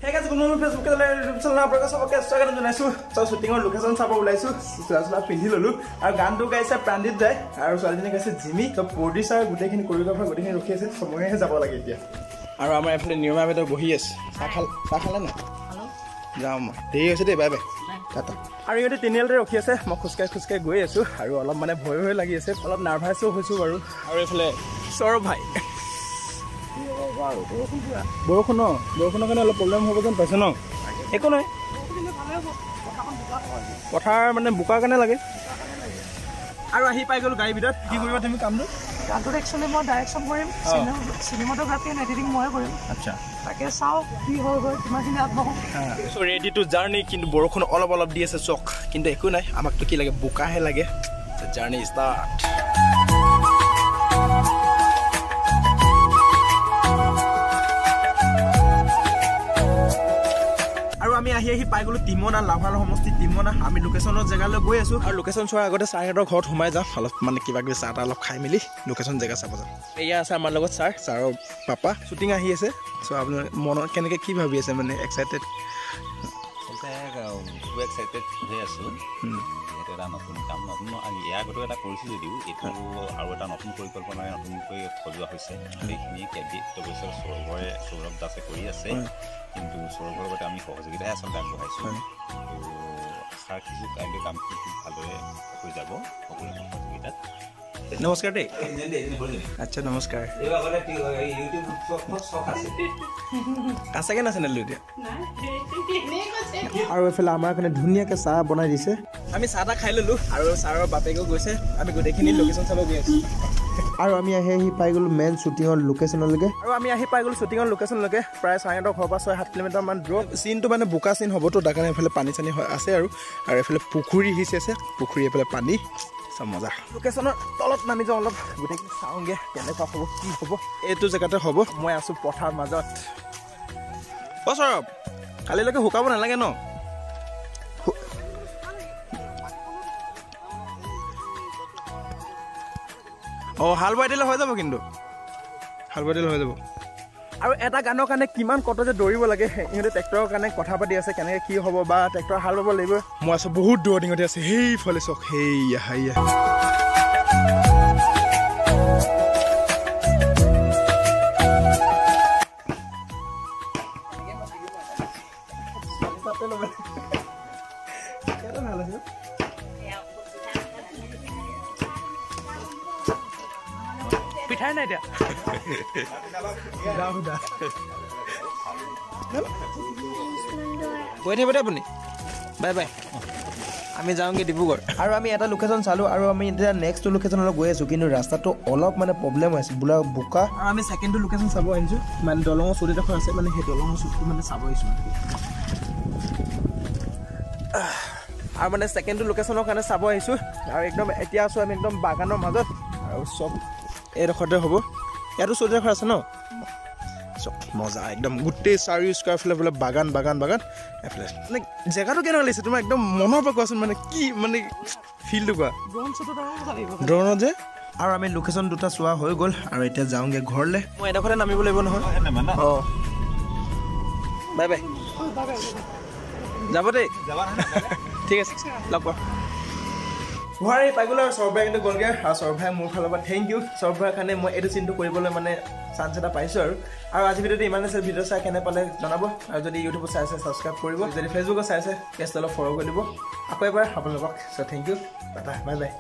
Hey guys, good morning. Facebook channel আপোনালোক সবকে স্বাগতম জনাইছো। সব শুটিংৰ লোকেশন চাব ওলাইছো। চুলা পিন্ধি ললো আৰু গানটো গাইছে প্ৰাণজিত যায় আৰু ছোৱালীজনী গাইছে জিমি। সব প্ৰডিউচাৰ গোটেইখিনি কোৰিওগ্ৰাফাৰ গোটেইখিনি ৰখি আছে। সময়হে যাব লাগে এতিয়া। আৰু আমাৰ এফালে নিয়মা বেদৰ বহি আছে। চাহ খালে না? যাওঁ মই। দেৰি হৈছে দেই, বাই বাই। টাটা। আৰু ইহঁতে তিনিআলিতে ৰখি আছে। মই খোজকাঢ়ি গৈ আছো আৰু অলপ মানে ভয় লাগি আছে। অলপ নাৰ্ভাছো হৈছো বাৰু। আৰু এইফালে সৌৰভ ভাই বৰষুণৰ কাৰণে অলপ প্ৰব্লেম হ'ব যেন পাইছে ন? একো নাই, পথাৰ মানে বোকাৰ কাৰণে লাগে। আৰু আহি পাই গ'লো গাড়ীৰ ভিতৰত। কি কৰিবা তুমি কামটো? গানটোত একচুৱেলি মই ডাইৰেকশ্যন কৰিম, চিনেমাটোগ্ৰাফি এণ্ড এডিটিং ময়ে কৰিম। আচ্ছা, তাকে চাওঁ কি হয় কিমানখিনি আগবাঢ়ো। চ' ৰেডি টু জাৰ্ণি। কিন্তু বৰষুণ অলপ দি আছে চক, কিন্তু একো নাই, আমাকতো কি লাগে, বোকাহে লাগে। Journey start. আমি আহি পাই গলো তিমনা, লাভাৰ সমষ্টি তিমনা। আমি লোকেশ্যনৰ জেগালৈ গৈ আছো আৰু লোকেশ্যন চোৱাৰ আগতে ছাৰহঁতৰ ঘৰত সোমাই যাওঁ। অলপ মানে কিবা কিবি চাহ অলপ খাই মেলি লোকেশ্যন জেগা চাব যাওঁ। এয়া আছে আমাৰ লগত ছাৰৰ পাপা। শ্বুটিং আহি আছে। চ' আপোনাৰ মনত কেনেকৈ কি ভাবি আছে, মানে এক্সাইটেড? খুব এক্সাইটেড হৈ আছোঁ। যিহেতু এটা নতুন কাম, নতুন ইয়াৰ আগতেও এটা কৰিছোঁ যদিও এইটো আৰু এটা নতুন পৰিকল্পনাৰে নতুনকৈ সজোৱা হৈছে। সেইখিনি সৌৰভ দাসে কৰি আছে, কিন্তু সৌৰভৰ লগতে আমি সহযোগিতাহে আচলতে আগবঢ়াইছোঁ। আৰু আশা ৰাখিছোঁ কাইলৈ কামখিনি খুব ভালদৰে হৈ যাব সকলো সহযোগিতাত। নমস্কাৰ দেই। আচ্ছা, নমস্কাৰ। আছেগে না চেনেলটো এতিয়া? আৰু এইফালে আমাৰ কাৰণে ধুনীয়াকৈ চাহ বনাই দিছে। আমি চাহ খাই ল'লোঁ আৰু ছাৰৰ বাপেকেও গৈছে। আমি গোটেইখিনি লোকেশ্যন চাব গৈ আছোঁ। আৰু আমি আহি পাই গ'লোঁ মেইন শ্বুটিঙৰ লোকেশ্যনলৈকে। প্ৰায় চাৰিহঁতৰ ঘৰৰ পৰা 6-7 কিলোমিটাৰমান দূৰত। চিনটো মানে বোকা চিন হ'বতো, তাৰ কাৰণে এইফালে পানী চানী আছে আৰু এইফালে পুখুৰী সিঁচি আছে। পুখুৰী এইফালে পানী, চব মজা। লোকেশ্যনৰ তলত নামি যাওঁ, অলপ গোটেইখিনি চাওঁগৈ কেনেকুৱা হ'ব, কি হ'ব। এইটো জেগাতে হ'ব। মই আছোঁ পথাৰ মাজত। অ' সৌৰভ, কালিলৈকে শুকাব নালাগে ন? অঁ, হাল বাই দিলে হৈ যাব, কিন্তু হাল বাই দিলে হৈ যাব। আৰু এটা গানৰ কাৰণে কিমান কত যে দৌৰিব লাগে। ইহঁতে ট্ৰেক্টৰৰ কাৰণে কথা পাতি আছে, কেনেকৈ কি হ'ব বা ট্ৰেক্টৰ হাল বাব লাগিব। মই আছোঁ বহুত দূৰত, ইহঁতে আছে সেইফালে চক, সেইয়া। পিঠাই নাই এতিয়া। গৈ থাকিব দে আপুনি। Bye bye. আমি যাওঁগৈ ডিব্ৰুগড়। আৰু আমি এটা লোকেশ্যন চালোঁ আৰু আমি এতিয়া নেক্সট লোকেশ্যনলৈ গৈ আছোঁ, কিন্তু ৰাস্তাটো অলপ মানে প্ৰব্লেম হৈছে, বোকা। আৰু আমি ছেকেণ্ডটো লোকেশ্যন চাব আহিছোঁ, মানে দলঙৰ চুট এডোখৰ আছে, মানে সেই দলঙৰ চুটটো মানে চাব আহিছোঁ। আৰু মানে ছেকেণ্ডটো লোকেশ্যনৰ কাৰণে চাব আহিছোঁ। আৰু একদম এতিয়া আছোঁ আমি একদম বাগানৰ মাজত, আৰু চব এইডোখৰতে হ'ব। ইয়াতো চুট এডোখৰ আছে ন, চব মজা একদম। গোটেই 4 স্কোৱাৰ ফালে বোলে বাগান এফালে। মানে জেগাটো কেনেকুৱা লাগিছে তোমাৰ? একদম মনৰ পৰা কোৱাচোন, মানে কি মানে ফিলটো কোৱা। ড্ৰোনত যে। আৰু আমি লোকেশ্যন দুটা চোৱা হৈ গ'ল, আৰু এতিয়া যাওঁগৈ ঘৰলৈ। মই এডোখৰতে নামিব লাগিব নহয়। অঁ, বাই বাই। যাব দেই। ঠিক আছে, লগ পাম। গুৱাহাটী পাই গ'লো আৰু সৌৰভ ভাই কিন্তু গ'লগৈ। আৰু সৌৰভ ভাই মোৰ ফালৰ পৰা থেংক ইউ। সৌৰভ ভাইৰ কাৰণে মই এইটো চিনটো কৰিবলৈ মানে চান্স এটা পাইছোঁ। আৰু আজি ভিডিঅ'টো ইমান আছে। ভিডিঅ' চাই কেনে পালে জনাব। আৰু যদি ইউটিউবত চাইছে ছাবস্ক্ৰাইব কৰিব, যদি ফেচবুকত চাইছে পেজটো অলপ ফ'ল' কৰি দিব। আকৌ এবাৰ আপোনালোকক so' thank you, tata, bye by.